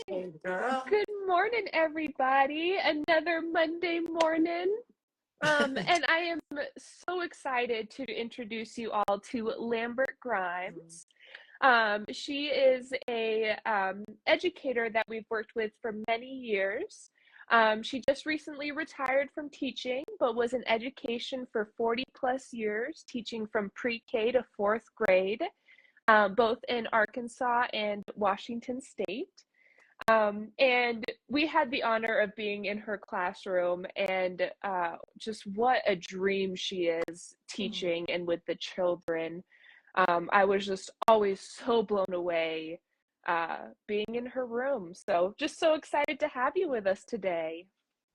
Hey, girl. Good morning, everybody. Another Monday morning. And I am so excited to introduce you all to Lambert Grimes. She is a educator that we've worked with for many years. She just recently retired from teaching, but was in education for 40 plus years, teaching from pre-K to fourth grade, both in Arkansas and Washington State. And we had the honor of being in her classroom, and just what a dream she is teaching and with the children. I was just always so blown away being in her room. So, just so excited to have you with us today.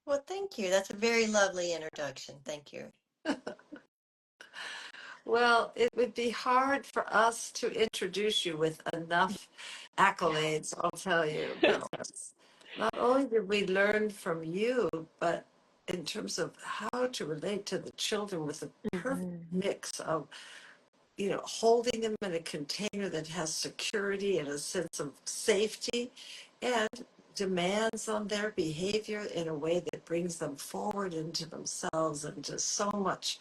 Well, thank you. That's a very lovely introduction. Thank you. Well, it would be hard for us to introduce you with enough accolades, I'll tell you, because not only did we learn from you, but in terms of how to relate to the children with a perfect Mhm. mix of, holding them in a container that has security and a sense of safety and demands on their behavior in a way that brings them forward into themselves and to so much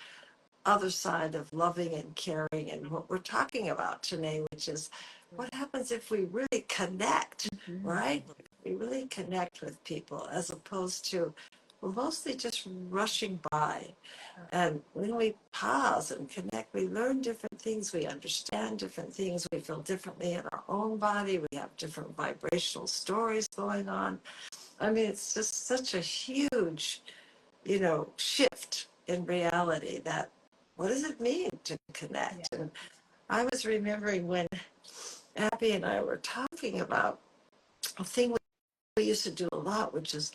other side of loving and caring and what we're talking about today, which is what happens if we really connect, Mhm. right? We really connect with people as opposed to we're mostly just rushing by. And when we pause and connect, we learn different things, we understand different things, we feel differently in our own body, we have different vibrational stories going on. I mean, it's just such a huge shift in reality that what does it mean to Yeah. connect? And I was remembering when Abby and I were talking about a thing we used to do a lot, which is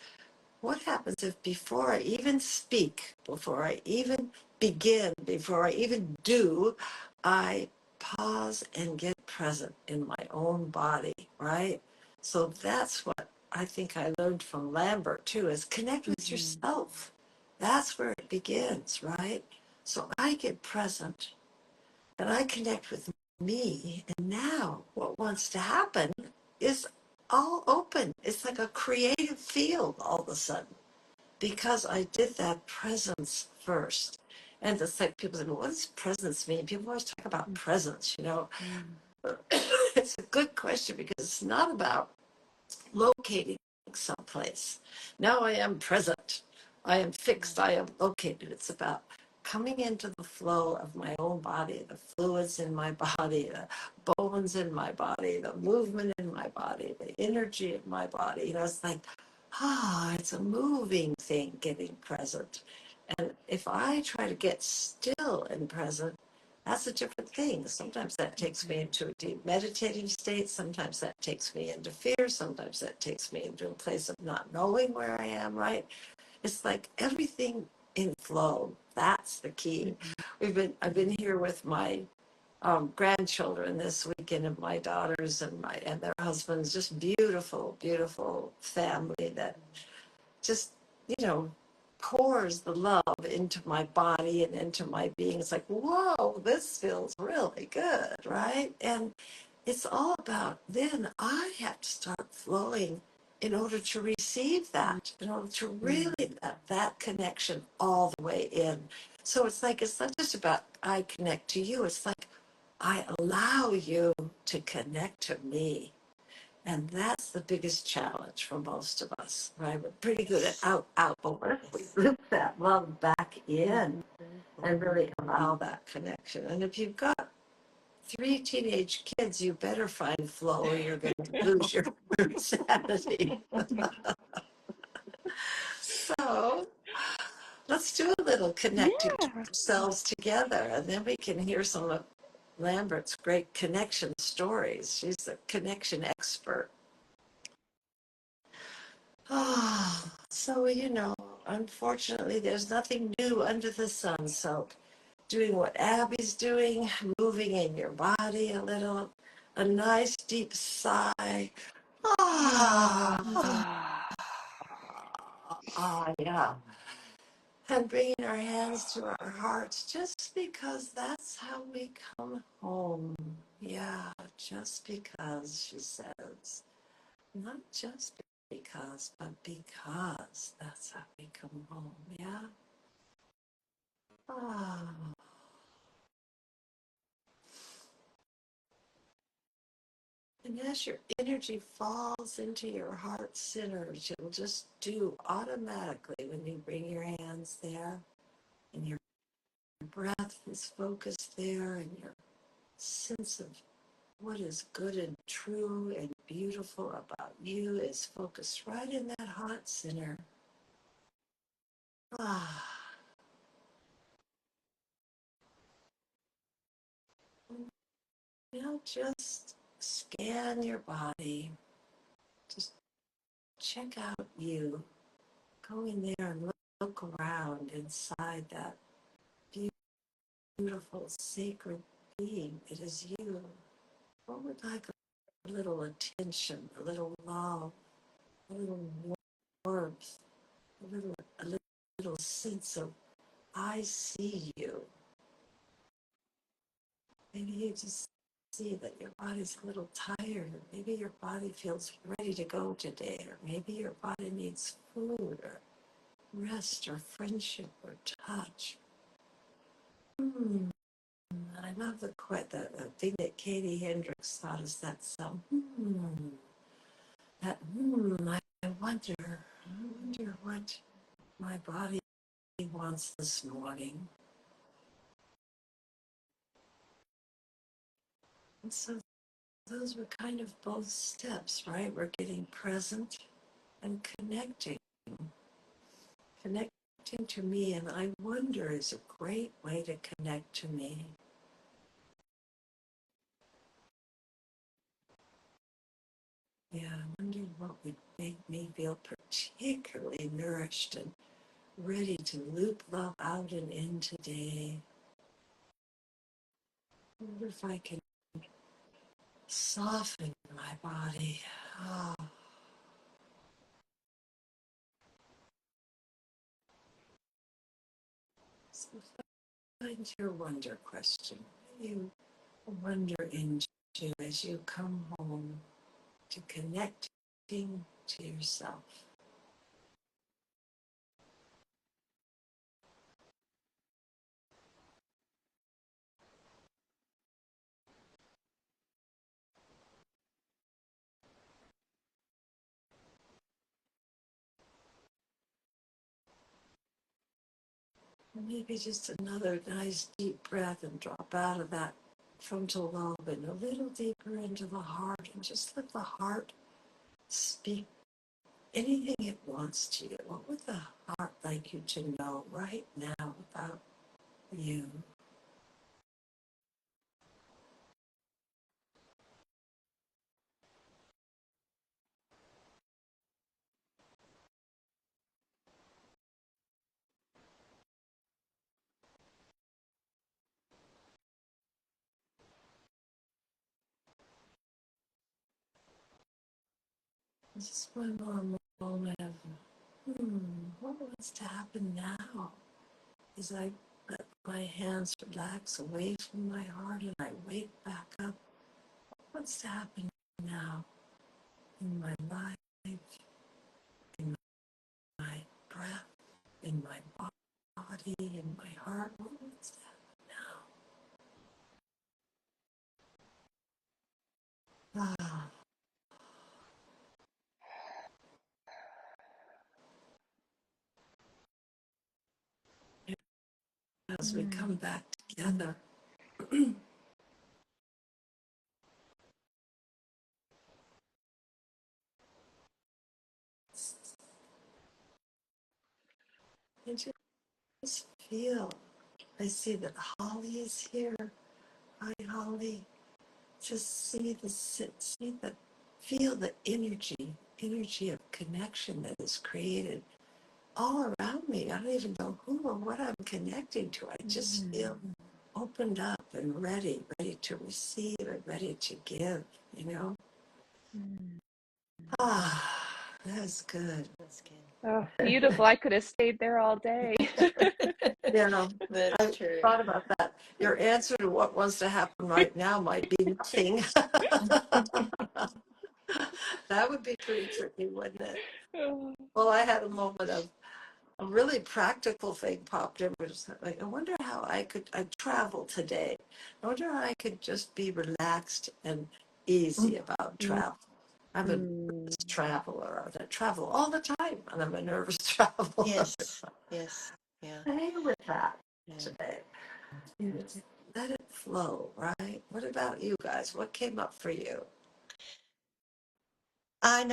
what happens if before I even speak, before I even begin, before I even do, I pause and get present in my own body, right? So that's what I think I learned from Lambert too, is connect with Mhm. yourself. That's where it begins, right? So I get present and I connect with me. And now what wants to happen is all open. It's like a creative field all of a sudden because I did that presence first. And it's like people say, well, what does presence mean? People always talk about presence. Mhm. It's a good question because it's not about locating someplace. Now I am present. I am fixed. I am located. It's about coming into the flow of my own body, the fluids in my body, the bones in my body, the movement in my body, the energy in my body. It's like, it's a moving thing getting present. And if I try to get still and present, that's a different thing. Sometimes that takes me into a deep meditative state. Sometimes that takes me into fear. Sometimes that takes me into a place of not knowing where I am, right? It's like everything in flow. That's the key. Mhm. I've been here with my grandchildren this weekend, and my daughters and their husbands, just beautiful, beautiful family that just, you know, pours the love into my body and into my being. It's like, whoa, this feels really good, right? And it's all about then I have to start flowing in order to receive that, in order to really Mhm. let that connection all the way in. So it's like, it's not just about I connect to you, it's like I allow you to connect to me. And that's the biggest challenge for most of us, right? We're pretty good at out, but what if we loop that love back in Mhm. and really allow that connection? And if you've got three teenage kids, you better find flow or you're going to lose your sanity. So let's do a little connecting to Yeah. ourselves together, and then we can hear some of Lambert's great connection stories. She's a connection expert. Oh, so, unfortunately, there's nothing new under the sun. So, doing what Abby's doing, moving in your body a little, a nice deep sigh. Ah, Ah. yeah. And bringing our hands to our hearts just because that's how we come home. Yeah, just because, she says. Not just because, but because that's how we come home, yeah? Ah. And as your energy falls into your heart centers, you'll just do automatically when you bring your hands there and your breath is focused there and your sense of what is good and true and beautiful about you is focused right in that heart center. Ah. Now just scan your body. Just check out you. Go in there and look around inside that beautiful, sacred being. It is you. What would like a little attention, a little love, a little warmth, a little sense of I see you. Maybe you just see that your body's a little tired, or maybe your body feels ready to go today, or maybe your body needs food, or rest, or friendship, or touch. I love the thing that Katie Hendricks thought is that sound. I wonder what my body wants this morning. And so those were kind of both steps, right? We're getting present and connecting. Connecting to me, and I wonder is a great way to connect to me. Yeah, I wonder what would make me feel particularly nourished and ready to loop love out and in today. I wonder if I can soften my body. Oh. So find your wonder question. You wonder into as you come home to connecting to yourself. Maybe just another nice deep breath and drop out of that frontal lobe and a little deeper into the heart and just let the heart speak anything it wants to you. What would the heart like you to know right now about you? Just one more moment of, what wants to happen now? As I let my hands relax away from my heart and I wake back up, what wants to happen now in my life, in my breath, in my body, in my heart? What wants to happen now? Ah. As we come back together, I just feel. I see that Holly is here. Hi, Holly. Just feel the energy of connection that is created all around me. I don't even know who or what I'm connecting to. I just feel opened up and ready to receive and ready to give, you know? Ah, that's good. That's good. Oh, beautiful. I could have stayed there all day. Yeah, That's I true. thought about that. Your answer to what wants to happen right now might be nothing. That would be be pretty tricky, wouldn't it? Oh. Well, I had a moment of a really practical thing popped in. It was like, I wonder how I travel today. I wonder how I could just be relaxed and easy about Mm, travel. I'm a mm, nervous traveler. I travel all the time, and I'm a nervous traveler. Yes. Yes. Yeah. Hang with that Yeah. today. You just let it flow, right? What about you guys? What came up for you? I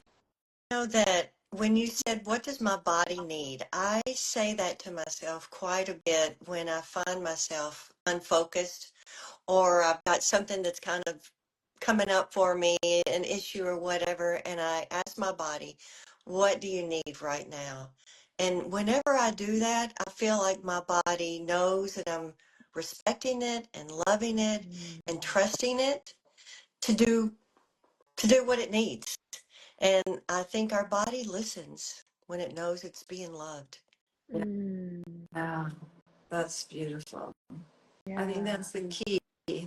know that when you said, what does my body need? I say that to myself quite a bit when I find myself unfocused or I've got something that's kind of coming up for me, an issue or whatever, and I ask my body, what do you need right now? And whenever I do that, I feel like my body knows that I'm respecting it and loving it mm, and trusting it to do what it needs. And I think our body listens when it knows it's being loved. mm. Yeah, that's beautiful. I think Yeah. that's the key.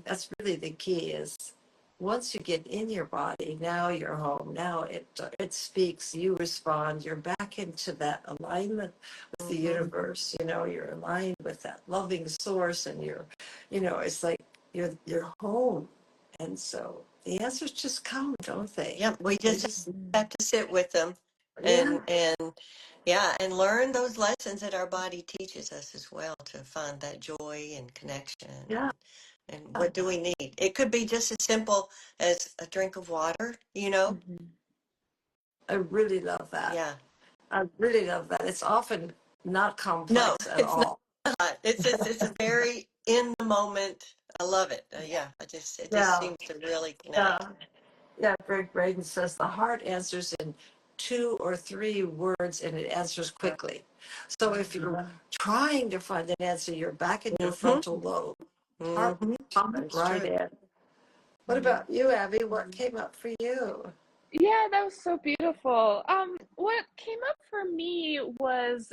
That's really the key is once you get in your body, now you're home. Now it speaks, you respond, you're back into that alignment with the Hmm. universe. You're aligned with that loving source and it's like you're home. And so the answers just come, don't they? Yep, we They just just Mm, have to sit with them yeah, and yeah, and learn those lessons that our body teaches us as well to find that joy and connection yeah. and what do we need? It could be just as simple as a drink of water, you know? mhm. I really love that. Yeah. I really love that. It's often not No, complex at it's all. not. It's a very in the moment. I love it. Yeah, it just Yeah, seems to really yeah, connect. yeah. Greg Braden says the heart answers in 2 or 3 words and it answers quickly. So if you're trying to find an answer, you're back in your Mm-hmm. frontal lobe. Heart Mm-hmm. popping That's right true. in. What about you, Abby? What came up for you? Yeah, that was so beautiful. What came up for me was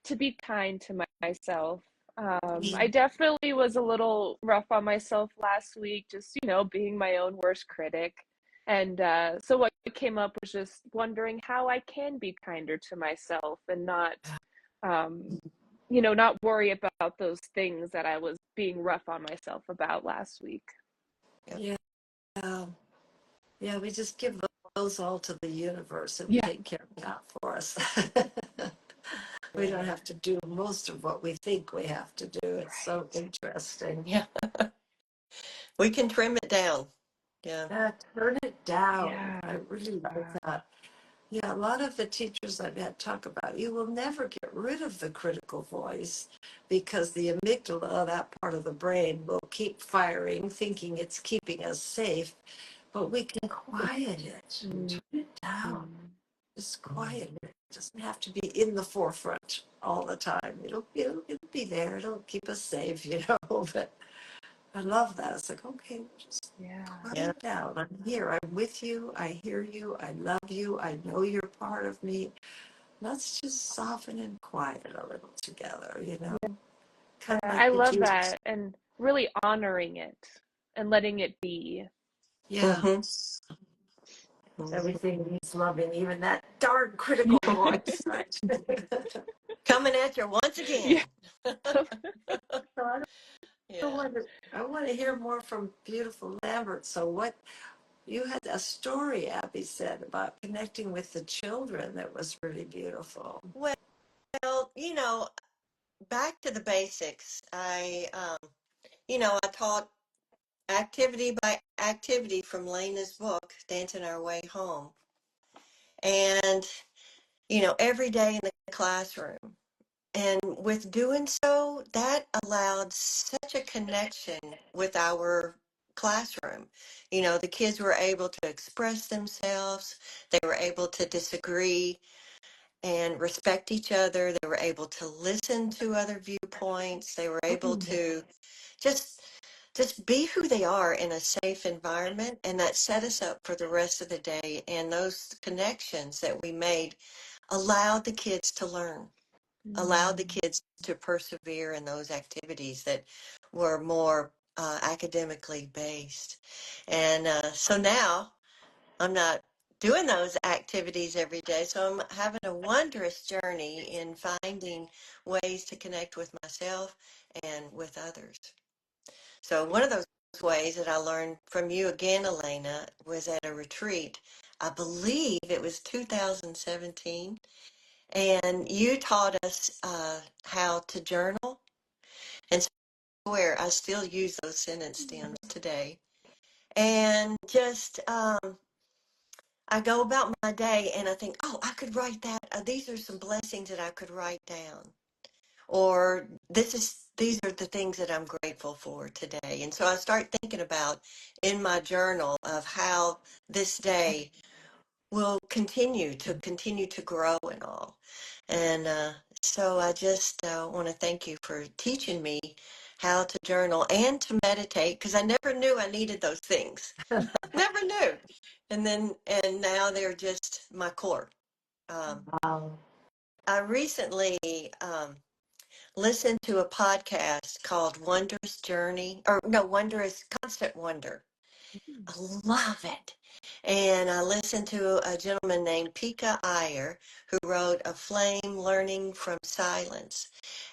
to be kind to myself. I definitely was a little rough on myself last week, just, being my own worst critic. And so what came up was just wondering how I can be kinder to myself and um, not worry about those things that I was being rough on myself about last week. Yep. Yeah, yeah. We just give those all to the universe and Yeah. take care of that for us. We Yeah. don't have to do most of what we think we have to do. It's so Right. interesting. Yeah. We can trim it down. Yeah. Turn it down. Yeah. I really like that. Yeah, a lot of the teachers I've had talk about you will never get rid of the critical voice because the amygdala, that part of the brain, will keep firing, thinking it's keeping us safe, but we can quiet it and Mm, turn it down. mm. Just quiet it. It doesn't have to be in the forefront all the time. It'll be there. It'll keep us safe, but I love that. It's like, okay, just Yeah. quiet Yeah. it down. I'm here. I'm with you. I hear you. I love you. I know you're part of me. Let's just soften and quiet a little together. Kind of like I the love Jesus. that and really honoring it and letting it be. Yeah, Mm-hmm. Hmm. everything needs loving, even that darn critical voice. Right? Coming at you once Yeah. again. So I Yeah. want to, I want to hear more from beautiful Lambert. So what you had a story, Abby said, about connecting with the children that was really beautiful. Well, back to the basics. I taught activity by activity from Lena's book, Dancing Our Way Home. And, every day in the classroom. And with doing so, that allowed such a connection with our classroom. The kids were able to express themselves, they were able to disagree and respect each other, they were able to listen to other viewpoints, they were able to just be who they are in a safe environment, and that set us up for the rest of the day. And those connections that we made allowed the kids to learn, allowed the Mm, kids to persevere in those activities that were more academically based. And so now I'm not doing those activities every day. So I'm having a wondrous journey in finding ways to connect with myself and with others. So one of those ways that I learned from you again, Elena, was at a retreat. I believe it was 2017, and you taught us how to journal. And so where I still use those sentence stems today. And just I go about my day and I think, oh, I could write that. These are some blessings that I could write down. Or these are the things that I'm grateful for today. And so I start thinking about in my journal of how this day will continue to grow and all. And so I just want to thank you for teaching me how to journal and to meditate because I never knew I needed those things. Never knew. And now they're just my core. Wow. I recently listened to a podcast called Wondrous Journey, or no, Wondrous Constant Wonder. I love it. And I listened to a gentleman named Pika Iyer who wrote A Flame Learning from Silence.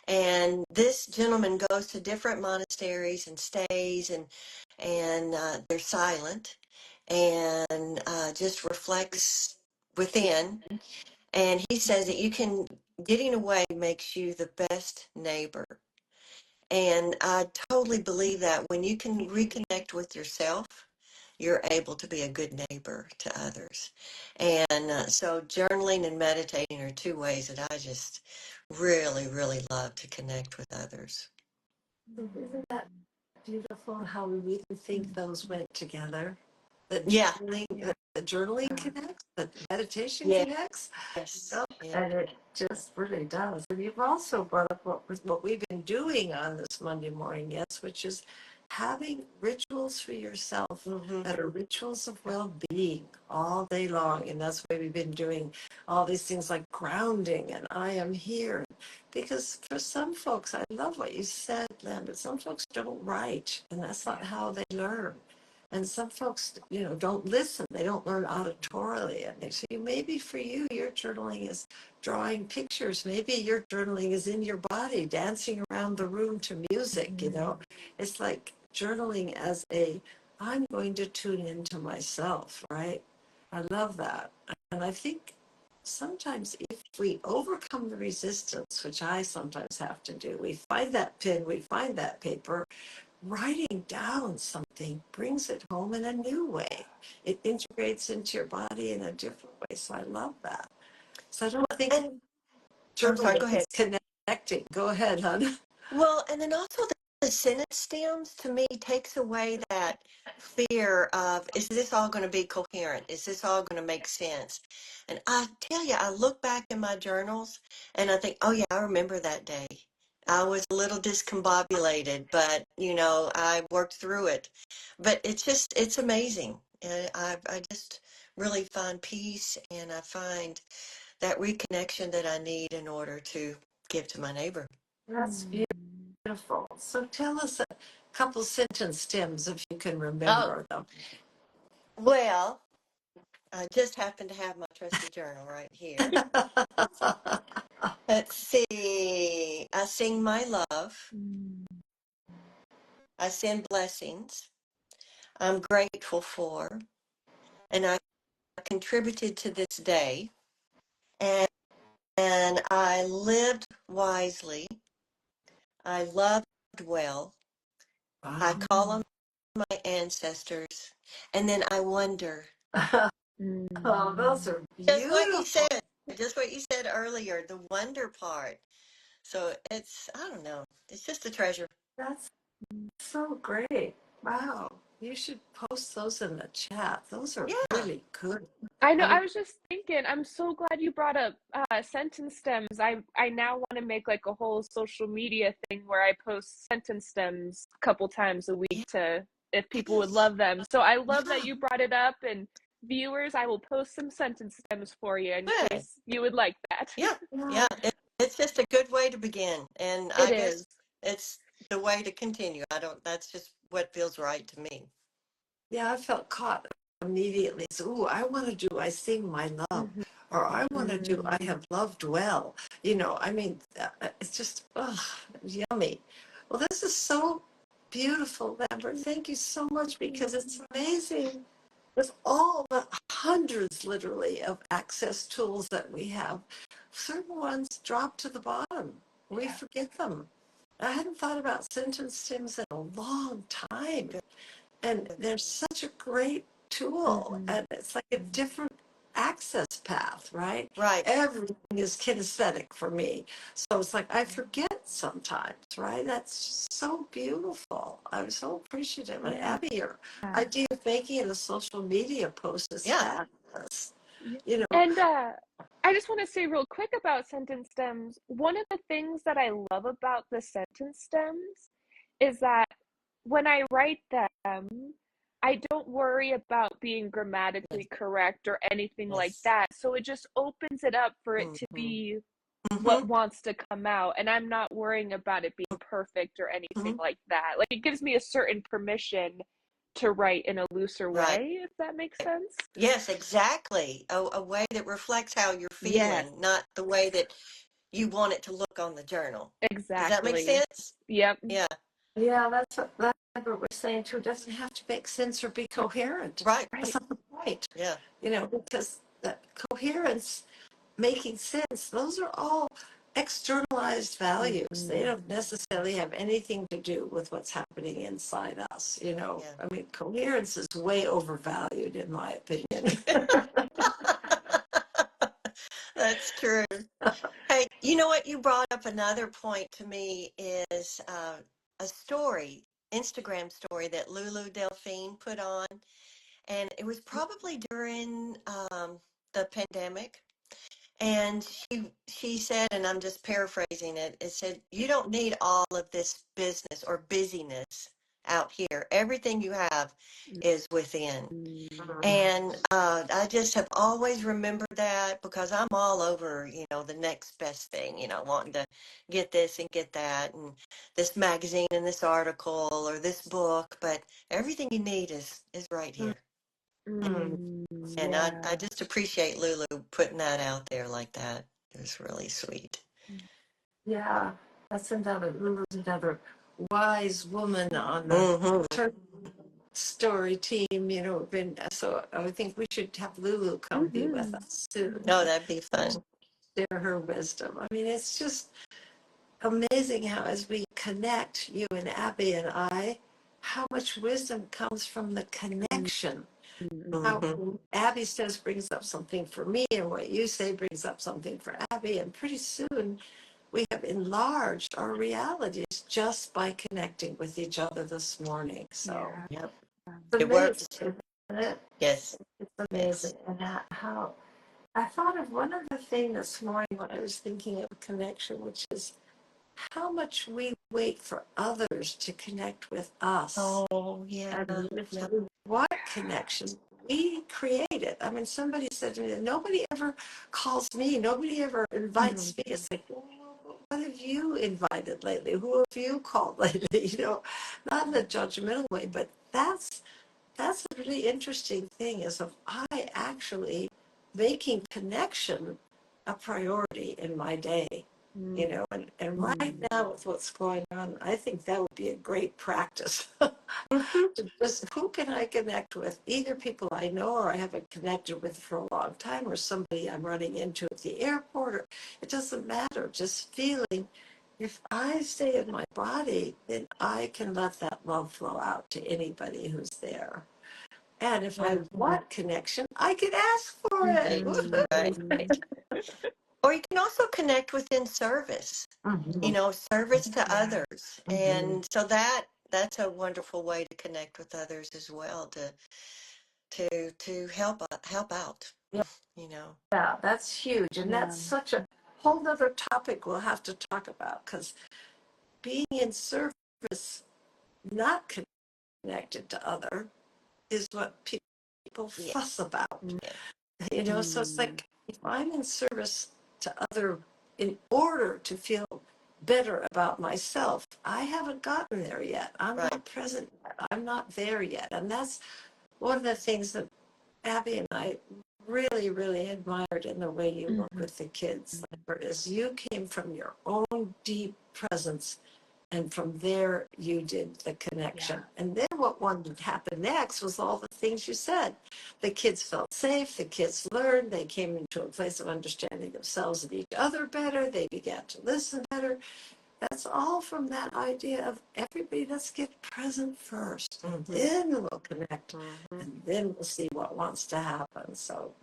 And this gentleman goes to different monasteries and stays and they're silent and just reflects within. And he says that getting away makes you the best neighbor. And I totally believe that when you can reconnect with yourself, you're able to be a good neighbor to others. And so journaling and meditating are two ways that I just really, really love to connect with others. Isn't that beautiful how we really think those went together? That Yeah. journaling connects, that meditation Yeah. connects. Yes. Oh, Yeah. and it just really does. And you've also brought up what we've been doing on this Monday morning, yes, which is having rituals for yourself Mm-hmm. that are rituals of well-being all day long. And that's why we've been doing all these things like grounding and I am here. Because for some folks, I love what you said, Lambert, some folks don't write, and that's not how they learn. And some folks, don't listen. They don't learn auditorily. And they say, maybe for you, your journaling is drawing pictures. Maybe your journaling is in your body, dancing around the room to music. It's like journaling as I'm going to tune into myself, right? I love that. And I think sometimes if we overcome the resistance, which I sometimes have to do, we find that pen, we find that paper, writing down something brings it home in a new way. It integrates into your body in a different way. So I love that. So I don't think And I'm sorry, go journaling ahead. is connecting. Go ahead, hon. Well, and then also the sentence stems to me takes away that fear of, is this all going to be coherent? Is this all going to make sense? And I tell you, I look back in my journals and I think, oh yeah, I remember that day. I was a little discombobulated, but I worked through it. But it's amazing. And I just really find peace and I find that reconnection that I need in order to give to my neighbor. That's beautiful. So tell us a couple sentence stems if you can Oh, remember them. well, I just happen to have my trusty journal right here. Let's see. I sing my love. I send blessings. I'm grateful for. And I contributed to this day. And I lived wisely. I loved well. I Wow. call on my ancestors. And then I wonder. Oh, those are Just what you beautiful. said. Just what you said earlier, the wonder part. So I don't know. It's just a treasure. That's so great. Wow. You should post those in the chat. Those are Yeah. really good. I know. I I mean, was just thinking. I'm so glad you brought up sentence stems. I now want to make like a whole social media thing where I post sentence stems a couple times a week to if people would Yes. love them. So I love that Yeah. you brought it up. And viewers, I will post some sentence stems for you in Good. case you would like that. Yeah. yeah, Yeah. It's just a good way to begin. And It I is. guess it's the way to continue. That's just what feels right to me. yeah, I felt caught immediately say, "Ooh, I want to do I sing my love," or "I want to do I have loved well." I mean, it's just yummy. Well, this is so beautiful, Lambert. Thank you so much, because it's amazing with all the hundreds, literally, of access tools that we have. Certain ones drop to the bottom. We forget them. I hadn't thought about sentence stems in a long time. And they're such a great tool. And it's like a different access path, right? Right. Everything is kinesthetic for me. So it's like I forget sometimes, right? That's so beautiful. I'm so appreciative. And Yeah. Abby, your idea of making it a social media post is Yeah. fabulous. Yeah. You know, And I just want to say real quick about sentence stems. One of the things that I love about the sentence stems is that when I write them, I don't worry about being grammatically correct or anything like Yes. that. So it just opens it up for it to Mm-hmm. be Mm-hmm. what wants to come out. And I'm not worrying about it being perfect or anything Mm-hmm. like that. Like it gives me a certain permission to write in a looser Right. way, if that makes sense. Yes, exactly. A way that reflects how you're Yes, feeling, not the way that you want it to look on the journal. Does that make exactly. sense? Yep. Yeah. yeah, that's what we're saying too. It doesn't have to make sense or be coherent. Right. That's Right. not the point, Yeah. because the coherence, making sense, those are all externalized values. They don't necessarily have anything to do with what's happening inside us. Yeah. I mean, coherence is way overvalued, in my opinion. That's true. Hey, you know what? You brought up another point to me is a story, Instagram story that Lulu Delphine put on. And it was probably during the pandemic. And she said, and I'm just paraphrasing it, it said, you don't need all of this business or busyness out here. Everything you have is within. And I just have always remembered that because I'm all over, the next best thing, wanting to get this and get that and this magazine and this article or this book, but everything you need is right here. And I Yeah. just appreciate Lulu putting that out there like that. It was really sweet. Yeah, that's another wise woman on the Mm-hmm. church story team. Been so. I think we should have Lulu come be with us soon Oh, and that'd be fun. share her wisdom. I mean, it's just amazing how, as we connect, you and Abby and I, how much wisdom comes from the connection. How Mm-hmm. Abby says brings up something for me, and what you say brings up something for Abby, and pretty soon we have enlarged our realities just by connecting with each other this morning. So Yeah. Yep. it's It works. amazing, isn't it? Yes. It's Yes. amazing. And how I thought of one other thing this morning when I was thinking of connection, which is how much we wait for others to connect with us. Oh, yeah. And if Yep. we want connection, we create it. I mean, somebody said to me, nobody ever calls me, nobody ever invites me. It's like, well, what have you invited lately? Who have you called lately? Not in a judgmental way, but that's a really interesting thing, is of I actually making connection a priority in my day. And right now with what's going on, I think that would be a great practice. Mm-hmm. Just who can I connect with? Either people I know or I haven't connected with for a long time, or somebody I'm running into at the airport, or it doesn't matter. Just feeling, if I stay in my body, then I can let that love flow out to anybody who's there. And if I want connection, I can ask for it. Right. Right. Or you can also connect within service, Mhm. service to Yeah. others. And so that's a wonderful way to connect with others as well, to help out, you know. Yeah, that's huge. And Yeah. that's such a whole other topic we'll have to talk about, because being in service, not connected to other, is what people Yeah. fuss about. Yeah. So it's like, if I'm in service to other in order to feel better about myself, I haven't gotten there yet. I'm Right. not present yet. I'm not there yet. And that's one of the things that Abby and I really, really admired in the way you work Mhm. with the kids, Lambert, is you came from your own deep presence, and from there you did the Yeah. connection. And then what wanted to happen next was all the things you said. The kids felt safe, the kids learned, they came into a place of understanding themselves and each other better, they began to listen better. That's all from that idea of everybody, let's get present first, and then we'll connect, and then we'll see what wants to happen. So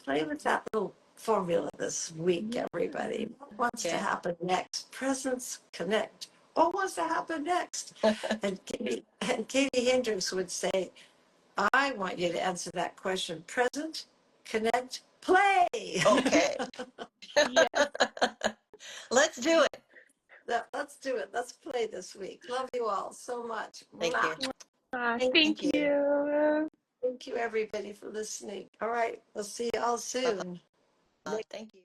play with that little formula this week, Yeah. everybody. What wants to Okay. happen next? Presence, connect. What wants to happen next? And Katie Hendricks would say, I want you to answer that question. Present, connect, play. Okay. Yes. Let's do it. Let's do it. Let's play this week. Love you all so much. Thank you. Thank Thank Thank you. you. Thank you, everybody, for listening. All right. We'll see you all Bye-bye. soon. Thank you.